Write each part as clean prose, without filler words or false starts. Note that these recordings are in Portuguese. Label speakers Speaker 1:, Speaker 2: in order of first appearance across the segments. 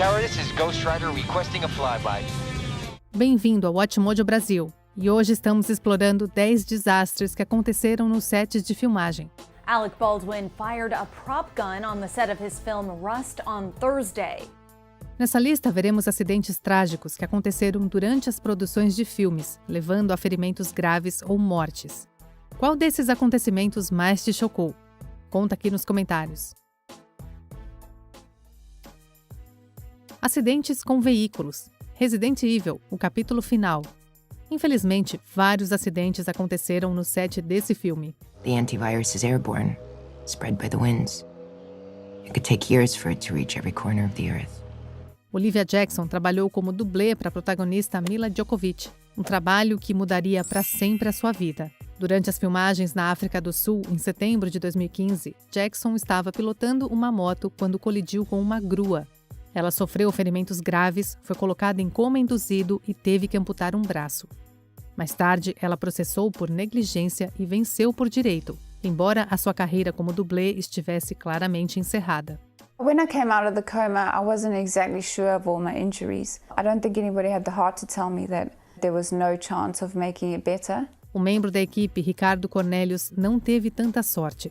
Speaker 1: Tower, this is Ghost Rider requesting a flyby.
Speaker 2: Bem-vindo ao Watchmojo Brasil. E hoje estamos explorando 10 desastres que aconteceram nos sets de filmagem.
Speaker 3: Alec Baldwin fired a prop gun on the set of his film Rust on Thursday.
Speaker 2: Nessa lista veremos acidentes trágicos que aconteceram durante as produções de filmes, levando a ferimentos graves ou mortes. Qual desses acontecimentos mais te chocou? Conta aqui nos comentários. Acidentes com veículos. Resident Evil, o capítulo final. Infelizmente, vários acidentes aconteceram no set desse filme.
Speaker 4: The antivirus is airborne, spread by the winds. It could take years for it to reach every corner of the earth.
Speaker 2: Olivia Jackson trabalhou como dublê para a protagonista Mila Djokovic, um trabalho que mudaria para sempre a sua vida. Durante as filmagens na África do Sul, em setembro de 2015, Jackson estava pilotando uma moto quando colidiu com uma grua. Ela sofreu ferimentos graves, foi colocada em coma induzido e teve que amputar um braço. Mais tarde, ela processou por negligência e venceu por direito, embora a sua carreira como dublê estivesse claramente encerrada.
Speaker 5: When I came out of the coma, I wasn't exactly sure of all my injuries. I don't think anybody had the heart to tell me that there was no chance of making it better.
Speaker 2: O membro da equipe, Ricardo Cornelius, não teve tanta sorte.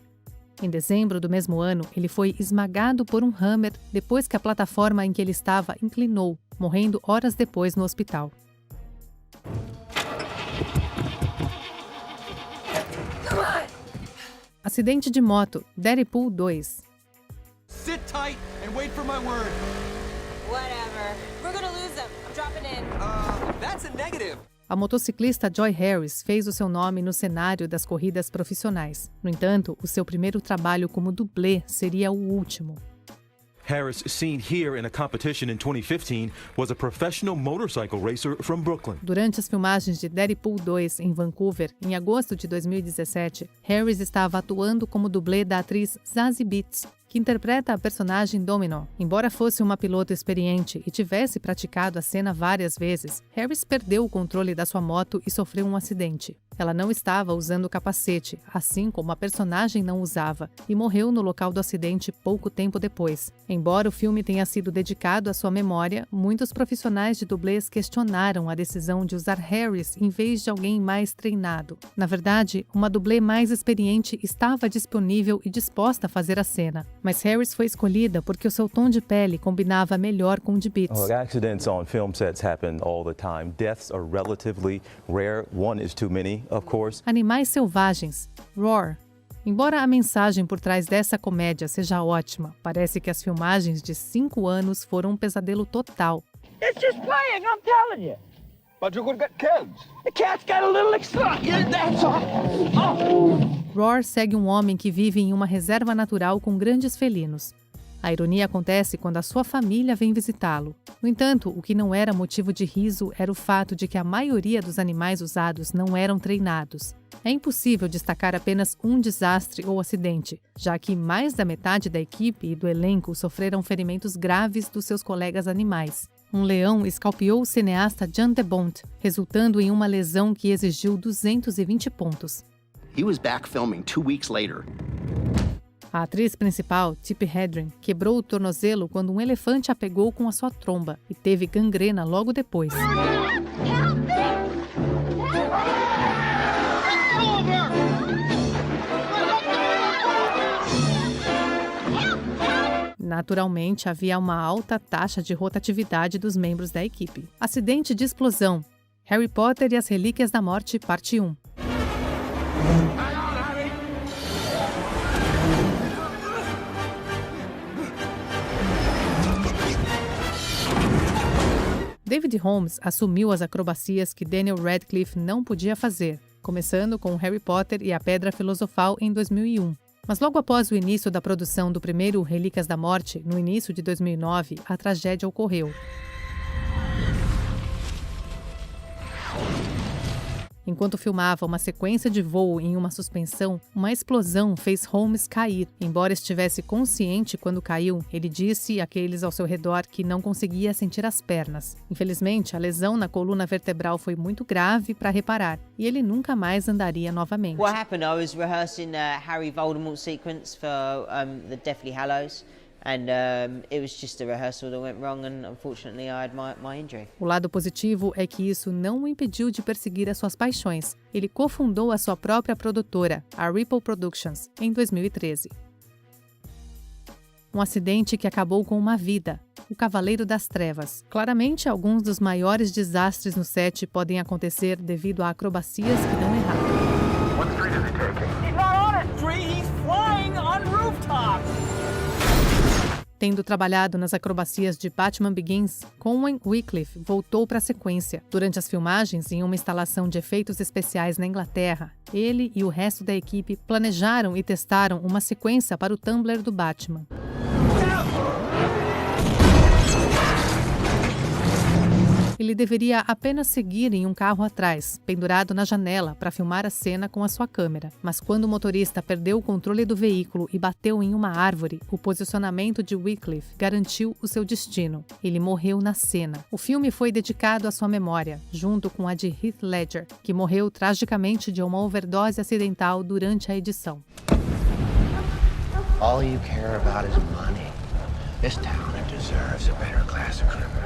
Speaker 2: Em dezembro do mesmo ano, ele foi esmagado por um hammer depois que a plataforma em que ele estava inclinou, morrendo horas depois no hospital. Acidente de moto, Deadpool 2.
Speaker 6: Sit tight and wait for my word.
Speaker 7: Whatever. We're gonna lose them. I'm dropping in.
Speaker 6: That's a negative.
Speaker 2: A motociclista Joy Harris fez o seu nome no cenário das corridas profissionais. No entanto, o seu primeiro trabalho como dublê seria o último.
Speaker 8: Harris, seen here in a competition in 2015, was a professional motorcycle racer from Brooklyn.
Speaker 2: Durante as filmagens de Deadpool 2 em Vancouver, em agosto de 2017, Harris estava atuando como dublê da atriz Zazie Beetz, que interpreta a personagem Domino. Embora fosse uma piloto experiente e tivesse praticado a cena várias vezes, Harris perdeu o controle da sua moto e sofreu um acidente. Ela não estava usando capacete, assim como a personagem não usava, e morreu no local do acidente pouco tempo depois. Embora o filme tenha sido dedicado à sua memória, muitos profissionais de dublês questionaram a decisão de usar Harris em vez de alguém mais treinado. Na verdade, uma dublê mais experiente estava disponível e disposta a fazer a cena. Mas Harris foi escolhida porque o seu tom de pele combinava melhor com o de Beetz.
Speaker 8: Accidents on film sets happen all the time. Deaths are relatively rare. One is too many, of course.
Speaker 2: Animais Selvagens, Roar. Embora a mensagem por trás dessa comédia seja ótima, parece que as filmagens de 5 anos foram um pesadelo total.
Speaker 9: It's just playing, I'm telling you.
Speaker 6: But you could get killed.
Speaker 9: The cat's got a little excited, that's all. Oh.
Speaker 2: Roar segue um homem que vive em uma reserva natural com grandes felinos. A ironia acontece quando a sua família vem visitá-lo. No entanto, o que não era motivo de riso era o fato de que a maioria dos animais usados não eram treinados. É impossível destacar apenas um desastre ou acidente, já que mais da metade da equipe e do elenco sofreram ferimentos graves dos seus colegas animais. Um leão escalpeou o cineasta Jan de Bont, resultando em uma lesão que exigiu 220 pontos.
Speaker 10: He was back filming 2 weeks later.
Speaker 2: A atriz principal, Tippi Hedren, quebrou o tornozelo quando um elefante a pegou com a sua tromba e teve gangrena logo depois. Naturalmente, havia uma alta taxa de rotatividade dos membros da equipe. Acidente de explosão. Harry Potter e as Relíquias da Morte, parte 1. David Holmes assumiu as acrobacias que Daniel Radcliffe não podia fazer, começando com Harry Potter e a Pedra Filosofal em 2001. Mas logo após o início da produção do primeiro Relíquias da Morte, no início de 2009, a tragédia ocorreu. Enquanto filmava uma sequência de voo em uma suspensão, uma explosão fez Holmes cair. Embora estivesse consciente quando caiu, ele disse àqueles ao seu redor que não conseguia sentir as pernas. Infelizmente, a lesão na coluna vertebral foi muito grave para reparar, e ele nunca mais andaria novamente.
Speaker 7: What happened? I was rehearsing Harry Voldemort sequence for the Deathly Hallows,
Speaker 11: And it was just a rehearsal that went wrong, and unfortunately I had my injury.
Speaker 2: O lado positivo é que isso não o impediu de perseguir as suas paixões. Ele cofundou a sua própria produtora, a Ripple Productions, em 2013. Um acidente que acabou com uma vida, o Cavaleiro das Trevas. Claramente, alguns dos maiores desastres no set podem acontecer devido a acrobacias que dão errado.
Speaker 9: What street is he taking? He's not on a street, he's flying on rooftops!
Speaker 2: Tendo trabalhado nas acrobacias de Batman Begins, Conway Wycliffe voltou para a sequência. Durante as filmagens, em uma instalação de efeitos especiais na Inglaterra, ele e o resto da equipe planejaram e testaram uma sequência para o Tumbler do Batman. Ele deveria apenas seguir em um carro atrás, pendurado na janela, para filmar a cena com a sua câmera. Mas quando o motorista perdeu o controle do veículo e bateu em uma árvore, o posicionamento de Wycliffe garantiu o seu destino. Ele morreu na cena. O filme foi dedicado à sua memória, junto com a de Heath Ledger, que morreu tragicamente de uma overdose acidental durante a edição.
Speaker 10: All you care about is money. This town deserves a better class of criminal.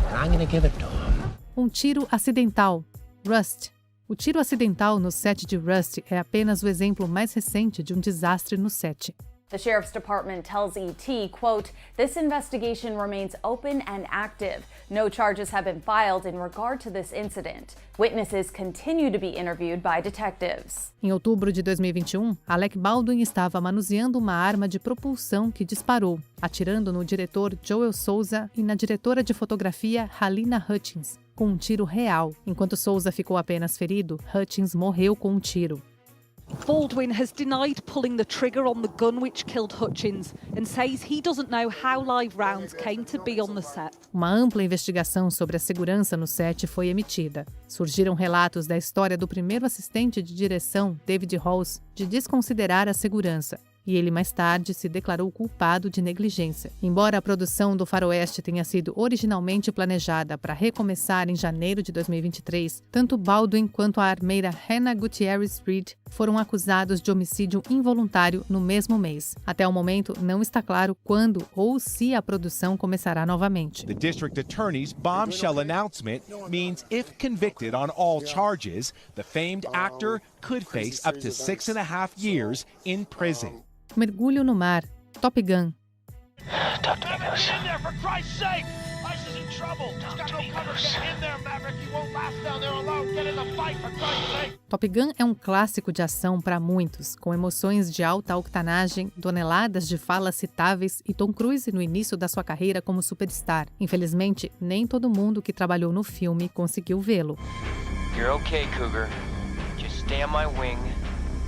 Speaker 10: And I'm gonna give it to him.
Speaker 2: Um tiro acidental. Rust. O tiro acidental no set de Rust é apenas o exemplo mais recente de um desastre no set.
Speaker 3: The Sheriff's Department tells ET, quote, "This investigation remains open and active. No charges have been filed in regard to this incident. Witnesses continue to be interviewed by detectives."
Speaker 2: Em outubro de 2021, Alec Baldwin estava manuseando uma arma de propulsão que disparou, atirando no diretor Joel Souza e na diretora de fotografia Halyna Hutchins, com um tiro real. Enquanto Souza ficou apenas ferido, Hutchins morreu com um tiro.
Speaker 12: Baldwin has denied pulling the trigger on the gun which killed Hutchins and says he doesn't know how live rounds came to be on the set.
Speaker 2: Uma ampla investigação sobre a segurança no set foi emitida. Surgiram relatos da história do primeiro assistente de direção, David Halls, de desconsiderar a segurança. E ele mais tarde se declarou culpado de negligência. Embora a produção do Faroeste tenha sido originalmente planejada para recomeçar em janeiro de 2023, tanto Baldwin quanto a armeira Hannah Gutierrez Reed foram acusados de homicídio involuntário no mesmo mês. Até o momento, não está claro quando ou se a produção começará novamente.
Speaker 13: The district attorney's bombshell announcement means if convicted on all charges, the famed actor could face up to 6.5 years in prison.
Speaker 2: Mergulho no mar. Top Gun.
Speaker 9: Talk to me, Goose. Get in there, for Christ's sake! Ice is in trouble. He's got no cover. Get in there, Maverick. You won't last down there alone. Get in the fight, for Christ's sake!
Speaker 2: Top Gun é um clássico de ação para muitos, com emoções de alta octanagem, toneladas de falas citáveis e Tom Cruise no início da sua carreira como superstar. Infelizmente, nem todo mundo que trabalhou no filme conseguiu vê-lo.
Speaker 1: You're okay, Cougar. Just stay on my wing.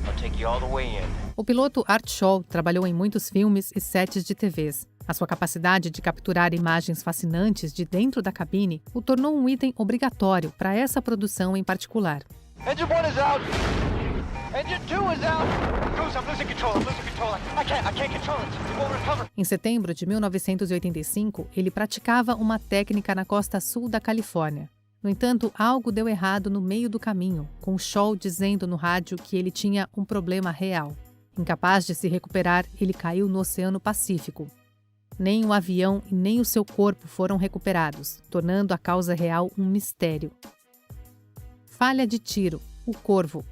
Speaker 1: I'll take you all the way in.
Speaker 2: O piloto Art Shaw trabalhou em muitos filmes e sets de TVs. A sua capacidade de capturar imagens fascinantes de dentro da cabine o tornou um item obrigatório para essa produção em particular.
Speaker 6: Engine 1 is out. Engine 2 is out. Goose, I'm losing control. I can't control it. It won't recover.
Speaker 2: Em setembro de 1985, ele praticava uma técnica na costa sul da Califórnia. No entanto, algo deu errado no meio do caminho, com Shaw dizendo no rádio que ele tinha um problema real. Incapaz de se recuperar, ele caiu no Oceano Pacífico. Nem o avião e nem o seu corpo foram recuperados, tornando a causa real um mistério. Falha de tiro. O Corvo.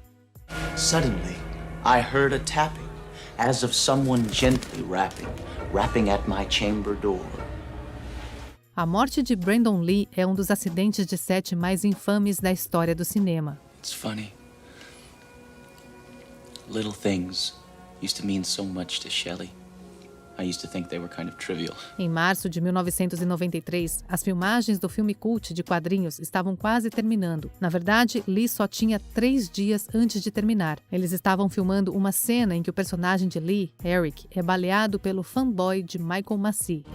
Speaker 14: Suddenly, I heard a tapping, as of someone gently rapping at my chamber door.
Speaker 2: A morte de Brandon Lee é um dos acidentes de set mais infames da história do cinema.
Speaker 14: It's funny. Little things used to mean so much to Shelley. I used to think they were kind of trivial.
Speaker 2: Em março de 1993, as filmagens do filme cult de quadrinhos estavam quase terminando. Na verdade, Lee só tinha 3 dias antes de terminar. Eles estavam filmando uma cena em que o personagem de Lee, Eric, é baleado pelo fanboy de Michael Massey.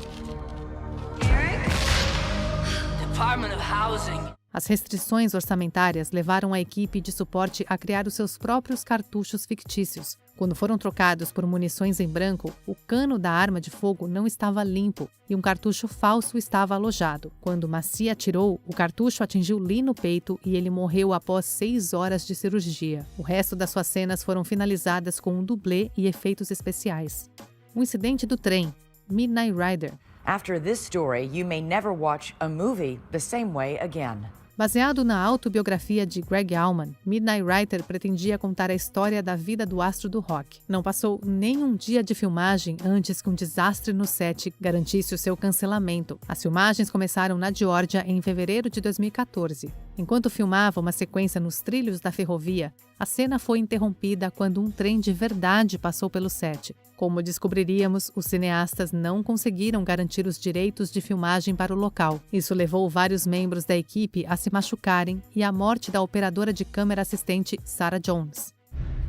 Speaker 9: Department of Housing.
Speaker 2: As restrições orçamentárias levaram a equipe de suporte a criar os seus próprios cartuchos fictícios. Quando foram trocados por munições em branco, o cano da arma de fogo não estava limpo e um cartucho falso estava alojado. Quando Massey atirou, o cartucho atingiu Lee no peito e ele morreu após 6 horas de cirurgia. O resto das suas cenas foram finalizadas com um dublê e efeitos especiais. O incidente do trem. Midnight Rider.
Speaker 15: After this story, you may never watch a movie the same way again.
Speaker 2: Baseado na autobiografia de Greg Allman, Midnight Rider pretendia contar a história da vida do astro do rock. Não passou nem um dia de filmagem antes que um desastre no set garantisse o seu cancelamento. As filmagens começaram na Geórgia em fevereiro de 2014. Enquanto filmava uma sequência nos trilhos da ferrovia, a cena foi interrompida quando um trem de verdade passou pelo set. Como descobriríamos, os cineastas não conseguiram garantir os direitos de filmagem para o local. Isso levou vários membros da equipe a se machucarem e à morte da operadora de câmera assistente Sarah Jones.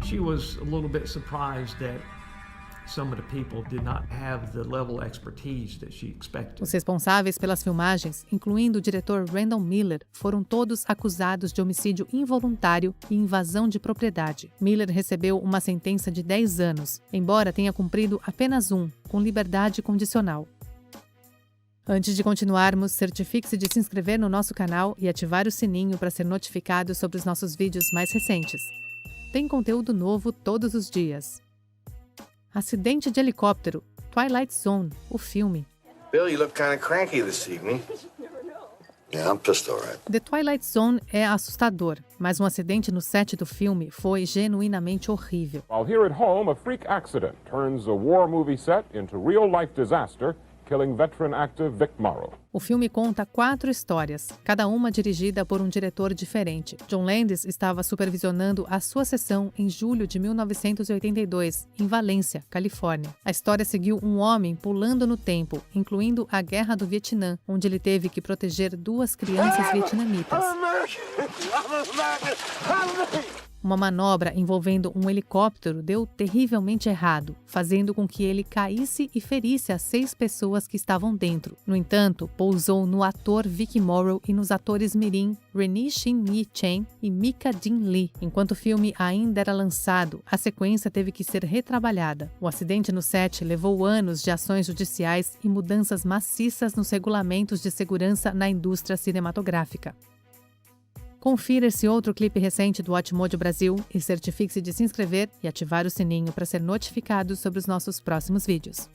Speaker 16: She was a little bit surprised that some of the people did not have the level of expertise that she expected.
Speaker 2: Os responsáveis pelas filmagens, incluindo o diretor Randall Miller, foram todos acusados de homicídio involuntário e invasão de propriedade. Miller recebeu uma sentença de 10 anos, embora tenha cumprido apenas um, com liberdade condicional. Antes de continuarmos, certifique-se de se inscrever no nosso canal e ativar o sininho para ser notificado sobre os nossos vídeos mais recentes. Tem conteúdo novo todos os dias. Acidente de helicóptero, Twilight Zone, o filme.
Speaker 17: Bill, you look kind of cranky this evening. Yeah, I'm pissed, all right.
Speaker 2: The Twilight Zone é assustador, mas um acidente no set do filme foi genuinamente horrível.
Speaker 18: While here at home, a freak accident turns a war movie set into real-life disaster, killing veteran actor Vic Morrow.
Speaker 2: O filme conta 4 histórias, cada uma dirigida por um diretor diferente. John Landis estava supervisionando a sua sessão em julho de 1982, em Valência, Califórnia. A história seguiu um homem pulando no tempo, incluindo a Guerra do Vietnã, onde ele teve que proteger 2 crianças vietnamitas. Uma manobra envolvendo um helicóptero deu terrivelmente errado, fazendo com que ele caísse e ferisse as 6 pessoas que estavam dentro. No entanto, pousou no ator Vic Morrow e nos atores mirim Renee Shin-Yi Chen e Mika Dean Lee. Enquanto o filme ainda era lançado, a sequência teve que ser retrabalhada. O acidente no set levou anos de ações judiciais e mudanças maciças nos regulamentos de segurança na indústria cinematográfica. Confira esse outro clipe recente do Watchmojo Brasil e certifique-se de se inscrever e ativar o sininho para ser notificado sobre os nossos próximos vídeos.